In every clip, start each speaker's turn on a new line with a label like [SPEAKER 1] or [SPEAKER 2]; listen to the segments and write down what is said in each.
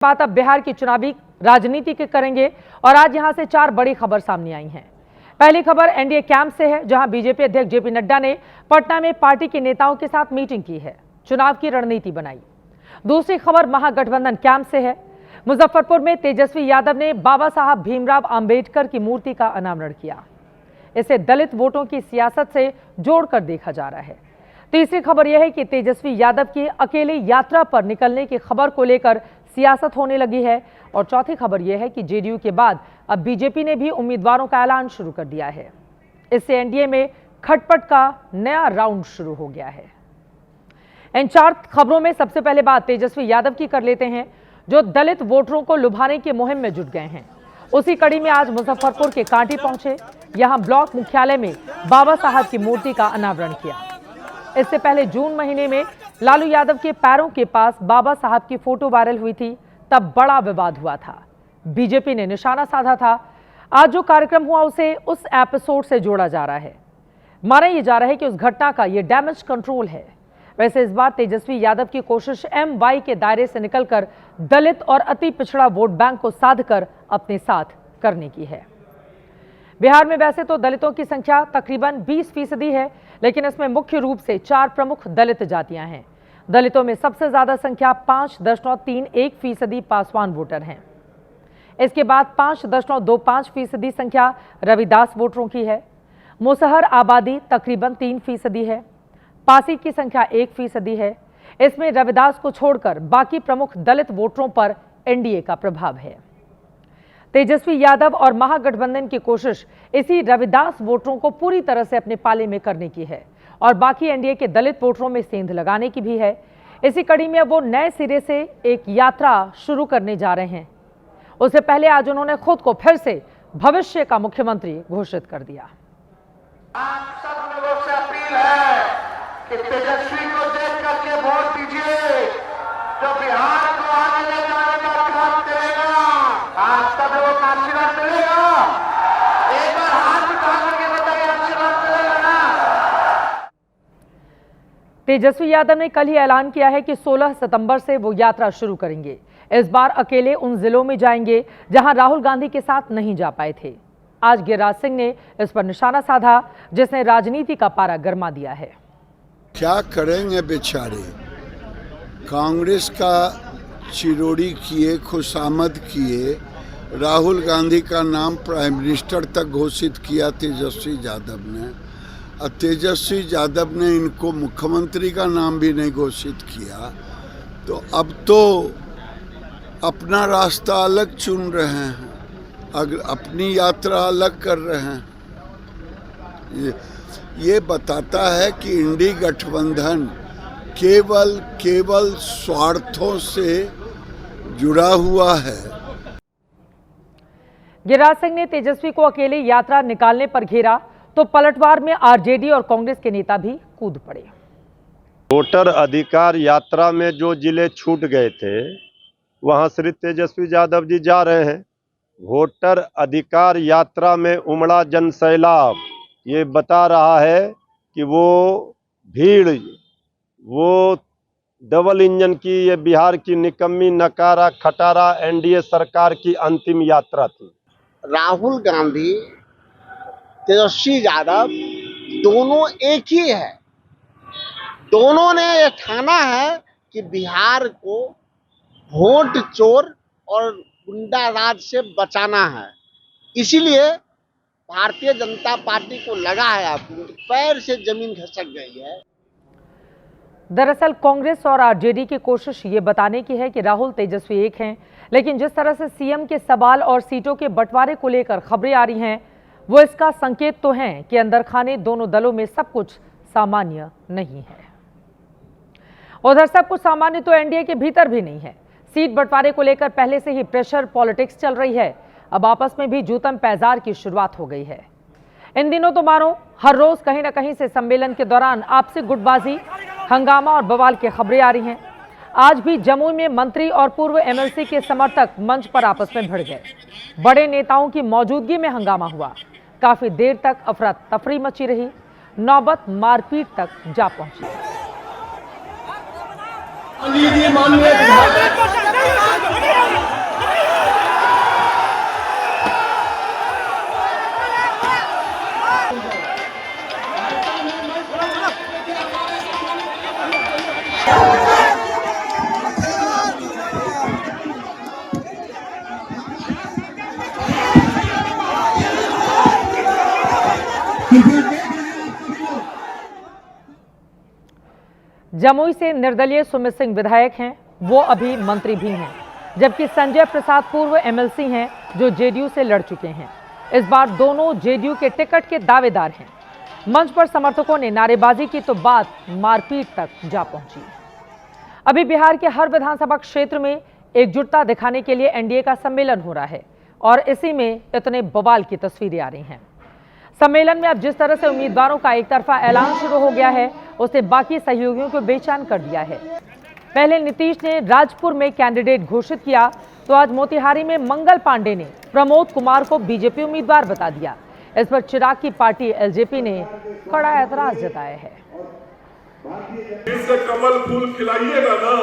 [SPEAKER 1] बात अब बिहार की चुनावी राजनीति के करेंगे और आज यहां से 4 बड़ी खबर सामने आई हैं। पहली खबर एनडीए कैंप से है, जहां बीजेपी अध्यक्ष जेपी नड्डा ने पटना में पार्टी के नेताओं के साथ मीटिंग की है, चुनाव की रणनीति बनाई। दूसरी खबर महागठबंधन कैंप से है। मुजफ्फरपुर में तेजस्वी यादव ने बाबा साहब भीमराव अंबेडकर की मूर्ति का अनावरण किया। इसे दलित वोटों की सियासत से जोड़कर देखा जा रहा है। तीसरी खबर यह है कि तेजस्वी यादव की अकेले यात्रा पर निकलने की खबर को लेकर सियासत होने लगी है। और चौथी खबर यह है कि जेडीयू के बाद अब बीजेपी ने भी उम्मीदवारों का ऐलान शुरू कर दिया है। इससे एनडीए में खटपट का नया राउंड शुरू हो गया है। इन 4 खबरों में सबसे पहले बात तेजस्वी यादव की कर लेते हैं, जो दलित वोटरों को लुभाने की मुहिम में जुट गए हैं। उसी कड़ी में आज मुजफ्फरपुर के कांटी पहुंचे, यहां ब्लॉक मुख्यालय में बाबा साहब की मूर्ति का अनावरण किया। इससे पहले जून महीने में लालू यादव के पैरों के पास बाबा साहब की फोटो वायरल हुई थी, तब बड़ा विवाद हुआ था, बीजेपी ने निशाना साधा था। आज जो कार्यक्रम हुआ उसे उस एपिसोड से जोड़ा जा रहा है। माना यह जा रहा है कि उस घटना का यह डैमेज कंट्रोल है। वैसे इस बार तेजस्वी यादव की कोशिश MY के दायरे से निकलकर दलित और अति पिछड़ा वोट बैंक को साधकर अपने साथ करने की है। बिहार में वैसे तो दलितों की संख्या तकरीबन 20% है, लेकिन इसमें मुख्य रूप से 4 प्रमुख दलित जातियां हैं। दलितों में सबसे ज्यादा संख्या 5.31% पासवान वोटर हैं। इसके बाद 5.25% संख्या रविदास वोटरों की है। मुसहर आबादी तकरीबन 3% है। पासी की संख्या 1% है। इसमें रविदास को छोड़कर बाकी प्रमुख दलित वोटरों पर एनडीए का प्रभाव है। तेजस्वी यादव और महागठबंधन की कोशिश इसी रविदास वोटरों को पूरी तरह से अपने पाले में करने की है और बाकी एनडीए के दलित वोटरों में सेंध लगाने की भी है। इसी कड़ी में वो नए सिरे से एक यात्रा शुरू करने जा रहे हैं। उससे पहले आज उन्होंने खुद को फिर से भविष्य का मुख्यमंत्री घोषित कर दिया।
[SPEAKER 2] आप सब लोगों से अपील है कि तेजस्वी को देख करके वोट दीजिए, जो बिहार को आगे ले जाने का काम करेगा। आप सब लोगों का आशीर्वाद मिलेगा। एक बार हाथ उठा करके बताइए, आशीर्वाद मिलेगा ना।
[SPEAKER 1] तेजस्वी यादव ने कल ही ऐलान किया है कि 16 सितंबर से वो यात्रा शुरू करेंगे। इस बार अकेले उन जिलों में जाएंगे जहां राहुल गांधी के साथ नहीं जा पाए थे। आज गिरिराज सिंह ने इस पर निशाना साधा, जिसने राजनीति का पारा गरमा दिया है।
[SPEAKER 3] क्या करेंगे बेचारे, कांग्रेस का चिरोड़ी किए, खुशामद किए, राहुल गांधी का नाम प्राइम मिनिस्टर तक घोषित किया तेजस्वी यादव ने, और तेजस्वी यादव ने इनको मुख्यमंत्री का नाम भी नहीं घोषित किया। तो अब तो अपना रास्ता अलग चुन रहे हैं, अगर अपनी यात्रा अलग कर रहे हैं। ये बताता है कि इंडी गठबंधन केवल स्वार्थों से जुड़ा हुआ है।
[SPEAKER 1] गिरिराज सिंह ने तेजस्वी को अकेले यात्रा निकालने पर घेरा तो पलटवार में आरजेडी और कांग्रेस के नेता भी कूद पड़े।
[SPEAKER 4] वोटर अधिकार यात्रा में जो जिले छूट गए थे, वहां श्री तेजस्वी यादव जी जा रहे हैं। वोटर अधिकार यात्रा में उमड़ा जनसैलाब ये बता रहा है कि वो भीड़, वो डबल इंजन की, ये बिहार की निकम्मी नकारा खटारा एनडीए सरकार की अंतिम यात्रा थी।
[SPEAKER 5] राहुल गांधी, तेजस्वी यादव दोनों एक ही है। दोनों ने ये ठाना है कि बिहार को वोट चोर और गुंडा राज से बचाना है। इसीलिए भारतीय जनता पार्टी को लगा है अब पैर से जमीन खिसक गई है।
[SPEAKER 1] दरअसल कांग्रेस और आरजेडी की कोशिश ये बताने की है कि राहुल तेजस्वी एक हैं, लेकिन जिस तरह से सीएम के सवाल और सीटों के बंटवारे को लेकर खबरें आ रही हैं, वो इसका संकेत तो हैं कि अंदर खाने दोनों दलों में सब कुछ सामान्य नहीं है। उधर सब कुछ सामान्य तो एनडीए के भीतर भी नहीं है। सीट बंटवारे को लेकर पहले से ही प्रेशर पॉलिटिक्स चल रही है। अब आपस में भी जूतम पैजार की शुरुआत हो गई है। इन दिनों तो मानो हर रोज कहीं ना कहीं से सम्मेलन के दौरान आपसी गुटबाजी, हंगामा और बवाल की खबरें आ रही हैं। आज भी जमुई में मंत्री और पूर्व एमएलसी के समर्थक मंच पर आपस में भिड़ गए। बड़े नेताओं की मौजूदगी में हंगामा हुआ। काफी देर तक अफरा तफरी मची रही, नौबत मारपीट तक जा पहुंची।
[SPEAKER 6] माननीय
[SPEAKER 1] जमुई से निर्दलीय सुमित सिंह विधायक हैं, वो अभी मंत्री भी हैं, जबकि संजय प्रसाद पूर्व एमएलसी हैं जो जेडीयू से लड़ चुके हैं। इस बार दोनों जेडीयू के टिकट के दावेदार हैं। मंच पर समर्थकों ने नारेबाजी की तो बात मारपीट तक जा पहुंची। अभी बिहार के हर विधानसभा क्षेत्र में एकजुटता दिखाने के लिए एनडीए का सम्मेलन हो रहा है और इसी में इतने बवाल की तस्वीरें आ रही हैं। सम्मेलन में अब जिस तरह से उम्मीदवारों का एक तरफा ऐलान शुरू हो गया है, उससे बाकी सहयोगियों को बेचैन कर दिया है। पहले नीतीश ने राजपुर में कैंडिडेट घोषित किया, तो आज मोतिहारी में मंगल पांडे ने प्रमोद कुमार को बीजेपी उम्मीदवार बता दिया। इस पर चिराग की पार्टी एलजेपी ने कड़ा ऐतराज जताया है।
[SPEAKER 6] इससे कमल फूल खिलाइएगा ना,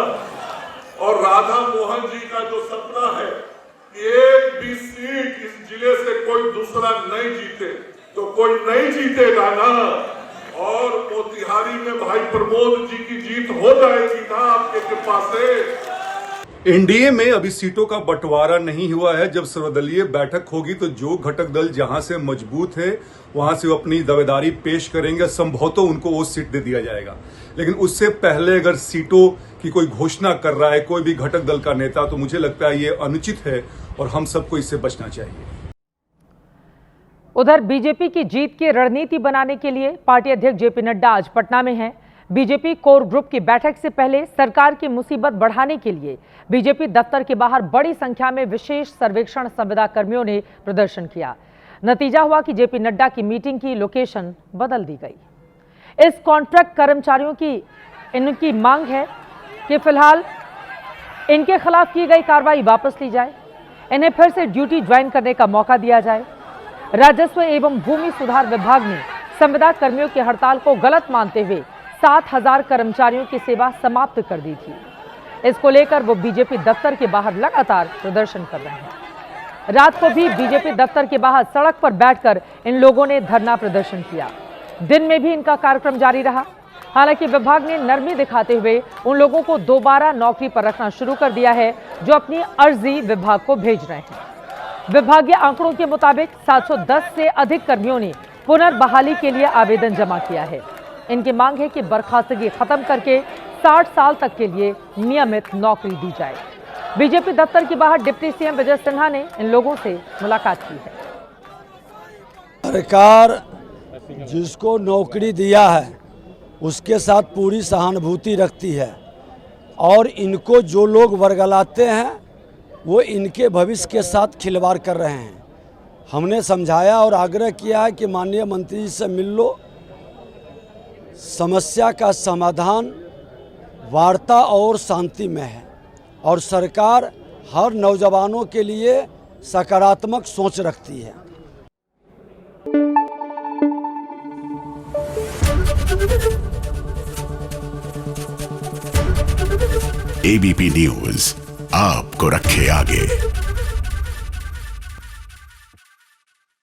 [SPEAKER 6] और राधा मोहन जी का जो सपना है कि एक भी सीट इस जिले से कोई दूसरा नहीं जीते, तो कोई नहीं जीतेगा ना। और मोतिहारी में भाई प्रमोद जी की जीत हो जाएगी ना आपके कृपा से।
[SPEAKER 7] एनडीए में अभी सीटों का बंटवारा नहीं हुआ है। जब सर्वदलीय बैठक होगी तो जो घटक दल जहां से मजबूत है वहां से वो अपनी दावेदारी पेश करेंगे, संभवतः उनको वो सीट दे दिया जाएगा। लेकिन उससे पहले अगर सीटों की कोई घोषणा कर रहा है कोई भी घटक दल का नेता, तो मुझे लगता है ये अनुचित है और हम सबको इससे बचना चाहिए।
[SPEAKER 1] उधर बीजेपी की जीत की रणनीति बनाने के लिए पार्टी अध्यक्ष जेपी नड्डा आज पटना में हैं। बीजेपी कोर ग्रुप की बैठक से पहले सरकार की मुसीबत बढ़ाने के लिए बीजेपी दफ्तर के बाहर बड़ी संख्या में विशेष सर्वेक्षण संविदा कर्मियों ने प्रदर्शन किया। नतीजा हुआ कि जेपी नड्डा की मीटिंग की लोकेशन बदल दी गई। इस कॉन्ट्रैक्ट कर्मचारियों की इनकी मांग है कि फिलहाल इनके खिलाफ की गई कार्रवाई वापस ली जाए, इन्हें फिर से ड्यूटी ज्वाइन करने का मौका दिया जाए। राजस्व एवं भूमि सुधार विभाग ने संविदा कर्मियों की हड़ताल को गलत मानते हुए 7,000 कर्मचारियों की सेवा समाप्त कर दी थी। इसको लेकर वो बीजेपी दफ्तर के बाहर लगातार प्रदर्शन कर रहे हैं। रात को भी बीजेपी दफ्तर के बाहर सड़क पर बैठकर इन लोगों ने धरना प्रदर्शन किया। दिन में भी इनका कार्यक्रम जारी रहा। हालांकि विभाग ने नरमी दिखाते हुए उन लोगों को दोबारा नौकरी पर रखना शुरू कर दिया है जो अपनी अर्जी विभाग को भेज रहे हैं। विभागीय आंकड़ों के मुताबिक 710 से अधिक कर्मियों ने पुनर्बहाली के लिए आवेदन जमा किया है। इनकी मांग है कि बर्खास्तगी खत्म करके 60 साल तक के लिए नियमित नौकरी दी जाए। बीजेपी दफ्तर के बाहर डिप्टी सीएम विजय सिन्हा ने इन लोगों से मुलाकात की है।
[SPEAKER 8] सरकार जिसको नौकरी दिया है उसके साथ पूरी सहानुभूति रखती है और इनको जो लोग वर्गलाते हैं वो इनके भविष्य के साथ खिलवाड़ कर रहे हैं। हमने समझाया और आग्रह किया है कि माननीय मंत्री जी से मिल लो, समस्या का समाधान वार्ता और शांति में है और सरकार हर नौजवानों के लिए सकारात्मक सोच रखती है।
[SPEAKER 9] एबीपी न्यूज़ आपको रखे आगे।